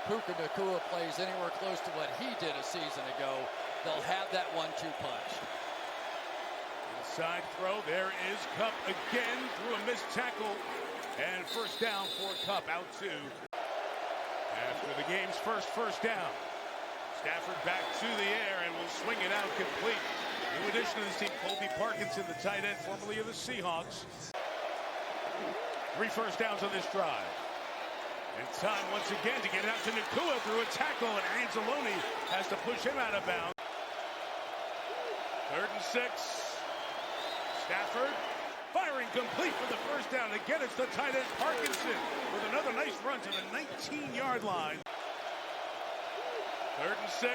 Puka Nacua plays anywhere close to what he did a season ago, they'll have that 1-2 punch. Inside throw, there is Kupp again through a missed tackle. And first down for Kupp, out two. After the game's first down. Stafford back to the air and will swing it out complete. New addition to this team, Colby Parkinson, the tight end, formerly of the Seahawks. 3 first downs on this drive. And time once again to get it out to Nacua through a tackle, and Anzalone has to push him out of bounds. 3rd and 6. Stafford firing complete for the first down. Again, it's the tight end Parkinson with another nice run to the 19-yard line. 3rd and 6.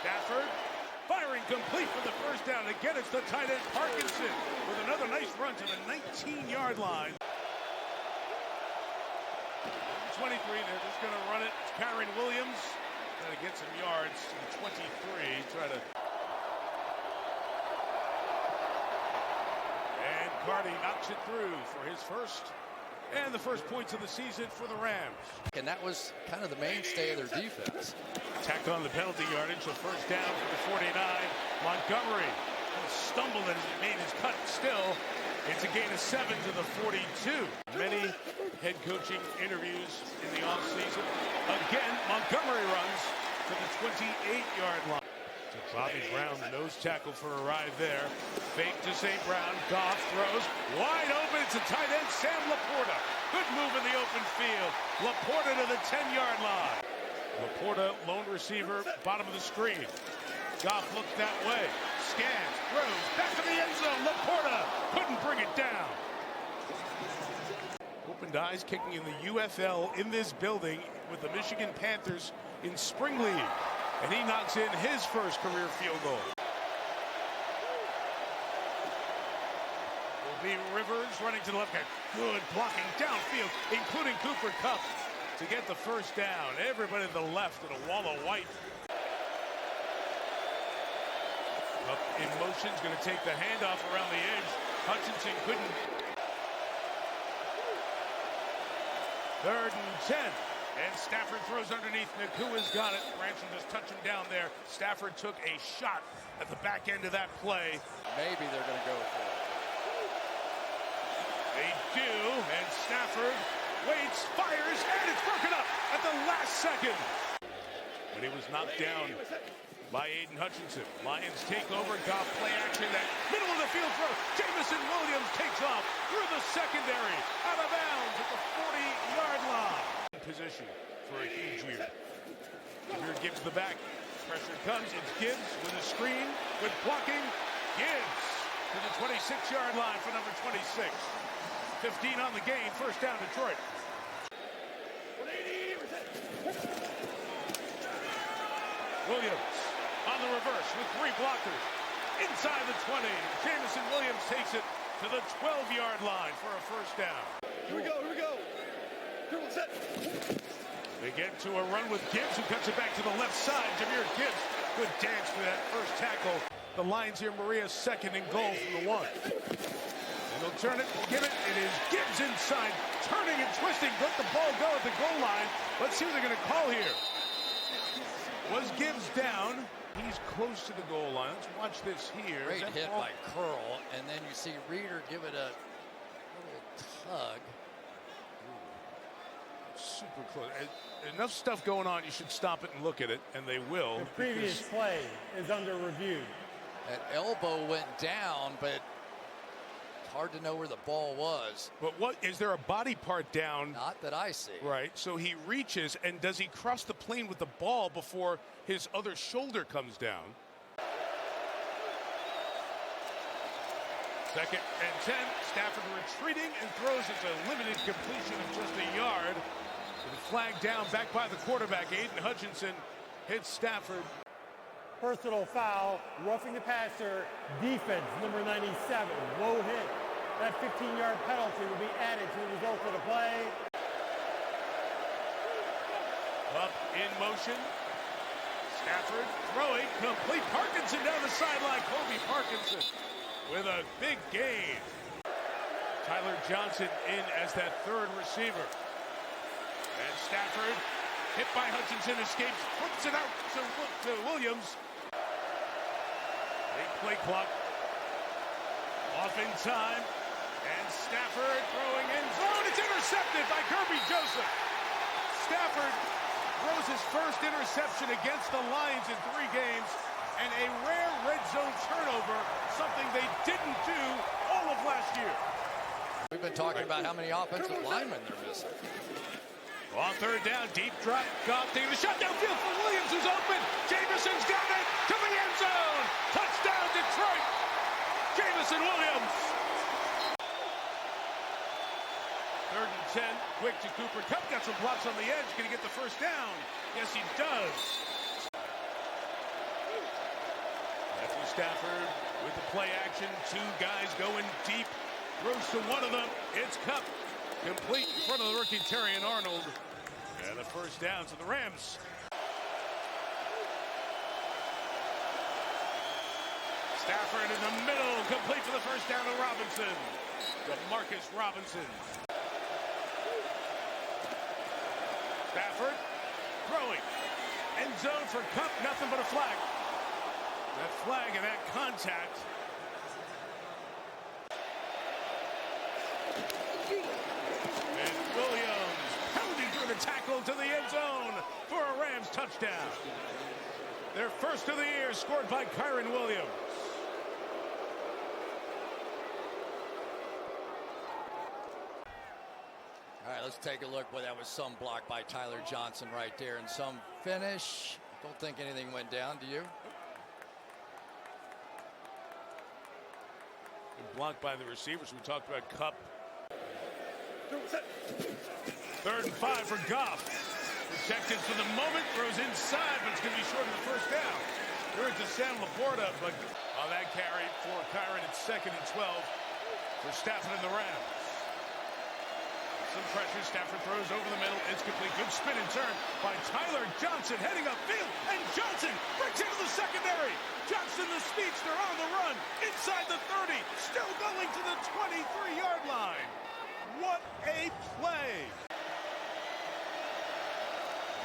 Stafford firing complete for the first down. Again, it's the tight end Parkinson with another nice run to the 19-yard line. 23, they're just going to run it. It's Kyren Williams trying to get some yards to the 23. Try to. And Cardi knocks it through for his first and the first points of the season for the Rams. And that was kind of the mainstay of their defense. Tacked on the penalty yardage, so first down for the 49. Montgomery stumbled as he made his cut. Still, it's a gain of 7 to the 42. Many head coaching interviews in the offseason. Again, Montgomery runs to the 28-yard line. To Bobby Brown, the nose tackle for a ride there. Fake to St. Brown. Goff throws. Wide open. It's a tight end, Sam Laporta. Good move in the open field. Laporta to the 10-yard line. Laporta, lone receiver, bottom of the screen. Goff looked that way. Scans, throws, back to the end zone. Laporta couldn't bring it down. Opened eyes kicking in the UFL in this building with the Michigan Panthers in Spring League. And he knocks in his first career field goal. Will be Rivers running to the left. Good blocking downfield, including Cooper Kupp to get the first down. Everybody to the left in a wall of white. Up in motion, is going to take the handoff around the edge. Hutchinson couldn't. 3rd and 10. And Stafford throws underneath. Nacua's got it. Branson just touched him down there. Stafford took a shot at the back end of that play. Maybe they're going to go for it. They do, and Stafford waits, fires, and it's broken up at the last second. When he was knocked down by Aiden Hutchinson. Lions take over. Goff play action. That middle of the field throw. Jameson Williams takes off through the secondary. Out of bounds at the 40-yard line. Position for a huge year. Here Gibbs the back. Pressure comes. It's Gibbs with a screen, with blocking. Gibbs to the 26-yard line for number 26. 15 on the game. First down, Detroit. Williams on the reverse with 3 blockers. Inside the 20. Jameson Williams takes it to the 12-yard line for a first down. Here we go. Set. They get to a run with Gibbs, who cuts it back to the left side. Jahmyr Gibbs, good dance for that first tackle. The Lions here, Maria's 2nd and goal from the 1. And they'll turn it, give it. It is Gibbs inside, turning and twisting. Let the ball go at the goal line. Let's see what they're going to call here. Was Gibbs down? He's close to the goal line. Let's watch this here. Great hit by Curl, and then you see Reeder give it a little tug. Super close. Enough stuff going on, you should stop it and look at it, and they will. The previous play is under review. That elbow went down, but it's hard to know where the ball was. But what is there a body part down? Not that I see. Right. So he reaches, and does he cross the plane with the ball before his other shoulder comes down? 2nd and 10. Stafford retreating and throws it to limited completion of just a yard. The flag down, back by the quarterback. Aiden Hutchinson hits Stafford. Personal foul, roughing the passer, defense, number 97, low hit. That 15-yard penalty will be added to the result of the play. Up in motion. Stafford throwing, complete. Parkinson down the sideline. Colby Parkinson with a big gain. Tyler Johnson in as that 3rd receiver. And Stafford Hit by Hutchinson, escapes, flips it out to Williams. Late play clock. Off in time. And Stafford throwing in zone. It's intercepted by Kirby Joseph. Stafford throws his first interception against the Lions in 3 games. And a rare red zone turnover, something they didn't do all of last year. We've been talking about how many offensive linemen they're missing. On 3rd down, deep drop, Goff taking the shot downfield for Williams, who's open. Jameson's got it to the end zone. Touchdown, Detroit. Jameson Williams. 3rd and 10, quick to Cooper Kupp, got some blocks on the edge. Can he get the first down? Yes, he does. Matthew Stafford with the play action. 2 guys going deep. Throws to one of them. It's Kupp. Complete in front of the rookie Terrion Arnold. And a first down to the Rams. Stafford in the middle. Complete for the first down to Robinson. Demarcus Robinson. Stafford throwing. End zone for Kupp. Nothing but a flag. That flag and that contact. And Williams pounding through the tackle to the end zone for a Rams touchdown. Their first of the year, scored by Kyren Williams. All right, let's take a look. Well, that was some block by Tyler Johnson right there and some finish. Don't think anything went down, do you? Blocked by the receivers. We talked about Kupp. 3rd and 5 for Goff. Protected for the moment. Throws inside, but it's going to be short of the first down. Here's to Sam Laporta, but on that carry for Kyren, it's 2nd and 12 for Stafford and the Rams. Some pressure. Stafford throws over the middle. It's complete. Good spin and turn by Tyler Johnson heading upfield. And Johnson breaks into the secondary. Johnson, the speedster, on the run. Inside the 30. Still going to the 23-yard line. What a play.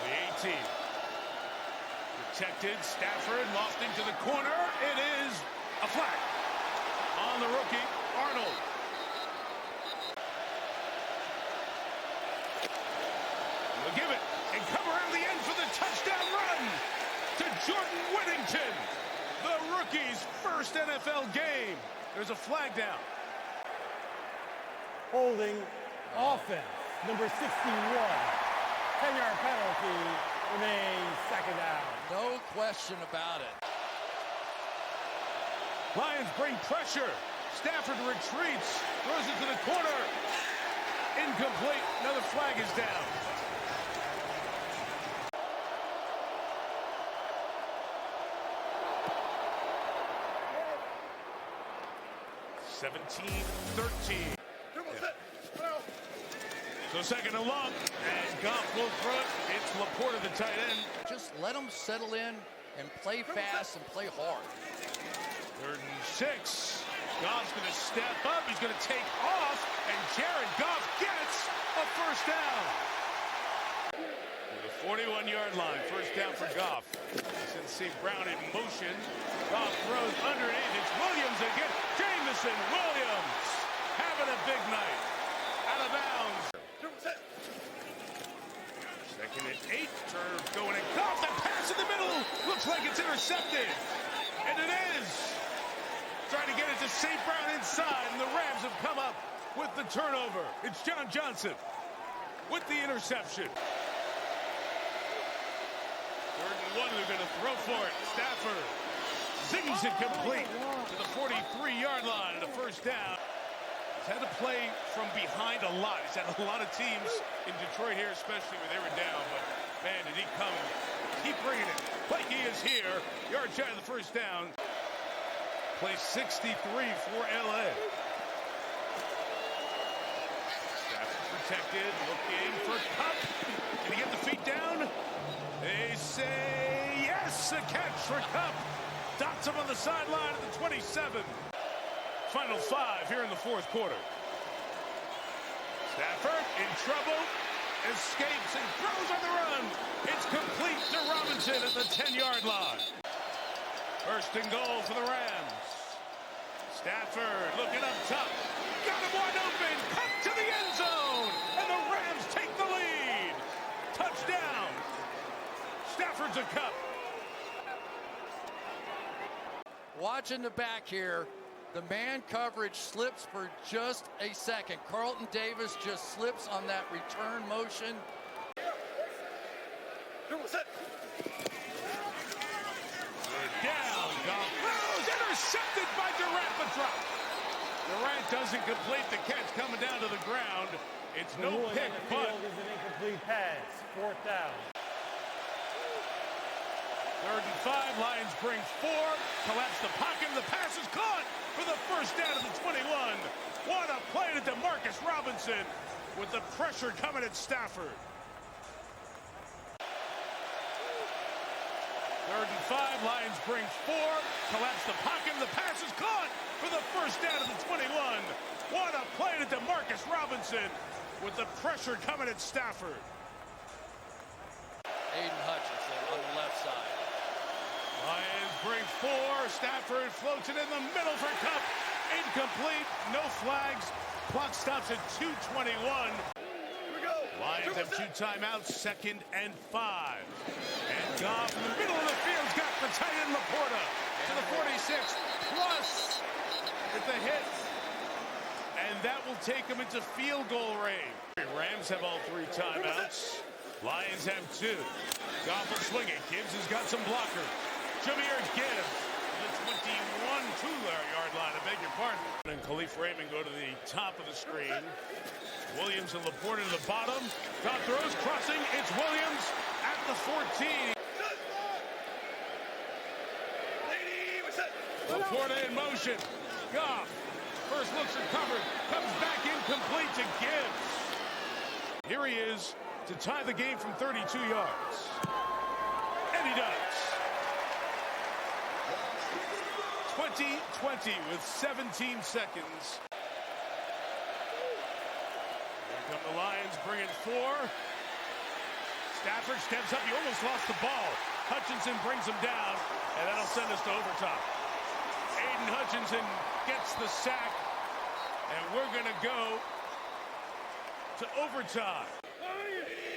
The 18. Protected. Stafford lofting to the corner. It is a flag on the rookie, Arnold. We'll give it and come around the end for the touchdown run to Jordan Whittington. The rookie's first NFL game. There's a flag down. Holding offense, number 61. 10-yard penalty, remains 2nd down. No question about it. Lions bring pressure. Stafford retreats, throws it to the corner. Incomplete. Another flag is down. (17-13). So 2nd and long, and Goff will throw it. It's Laporta, the tight end. Just let them settle in and play fast and play hard. 3rd and 6. Goff's going to step up. He's going to take off, and Jared Goff gets a first down. To the 41-yard line, first down for Goff. Since St. Brown in motion, Goff throws underneath. It's Williams again. Jameson Williams having a big night. Out of bounds. 2nd and 8. Turner going in. Goff, the pass in the middle. Looks like it's intercepted. And it is. Trying to get it to St. Brown inside, and the Rams have come up with the turnover. It's John Johnson with the interception. 3rd and 1, they're going to throw for it. Stafford zings it complete to the 43-yard line, and a first down. He's had to play from behind a lot. He's had a lot of teams in Detroit here, especially when they were down, but man, did he come and keep bringing it. Like he is here, yard shy of the first down. Play 63 for LA. Stafford protected, looking for Kupp. Can he get the feet down? They say yes, a catch for Kupp. Dots him on the sideline at the 27. Final 5 here in the 4th quarter. Stafford in trouble. escapes and throws on the run. It's complete to Robinson at the 10-yard line. First and goal for the Rams. Stafford looking up top. Got him wide open. Cut to the end zone. And the Rams take the lead. Touchdown. Stafford's a cup. Watching the back here, the man coverage slips for just a second. Carlton Davis just slips on that return motion. Dribble set. Down. Goff throws. Intercepted by Durant, but dropped. Durant doesn't complete the catch coming down to the ground. It's The no ruling pick, on the but field is an incomplete pass. Fourth down. 3rd and 5. Lions bring 4. Collapse the pocket. The pass is caught for the first down of the 21. What a play to DeMarcus Robinson with the pressure coming at Stafford. 3rd and 5. Lions bring 4. Collapse the pocket. The pass is caught for the first down of the 21. What a play to DeMarcus Robinson with the pressure coming at Stafford. Aiden Hutchinson on the left side. Lions bring 4. Stafford floats it in the middle for Kupp. Incomplete. No flags. Clock stops at 2:21. Here we go. Lions have 2 timeouts. 2nd and 5. And Goff in the middle of the field's got the tight end Laporta to the 46. Plus with the hit. And that will take him into field goal range. Rams have all 3 timeouts. Lions have 2. Goff will swing it. Gibbs has got some blockers. Jahmyr Gibbs, the 21-2-yard line, I beg your pardon. And Khalif Raymond go to the top of the screen. Williams and Laporta to the bottom. Goff throws, crossing. It's Williams at the 14. Laporta in motion. Goff, first looks are covered. Comes back incomplete to Gibbs. Here he is to tie the game from 32 yards. And he does. 20-20 with 17 seconds. Here come the Lions, bringing 4. Stafford steps up. He almost lost the ball. Hutchinson brings him down, and that'll send us to overtime. Aiden Hutchinson gets the sack, and we're going to go to overtime.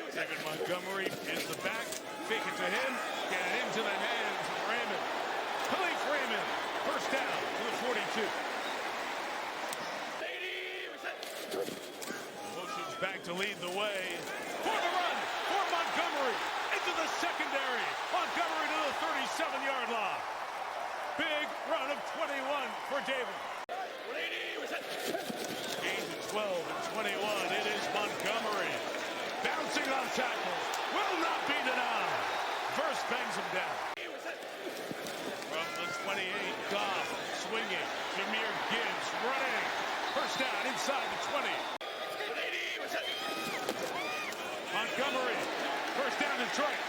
David Montgomery is the back. Fake it to him. Get it into the hands of Raymond. Khalif Raymond. First down to the 42. Motions back to lead the way. For the run for Montgomery. Into the secondary. Montgomery to the 37-yard line. Big run of 21 for David. Gains of 12 and 21. It is Montgomery. Bouncing off tackles. Will not be denied. First bangs him down. From the 28, Goff swinging. Jahmyr Gibbs running. First down inside the 20. Montgomery. First down Detroit.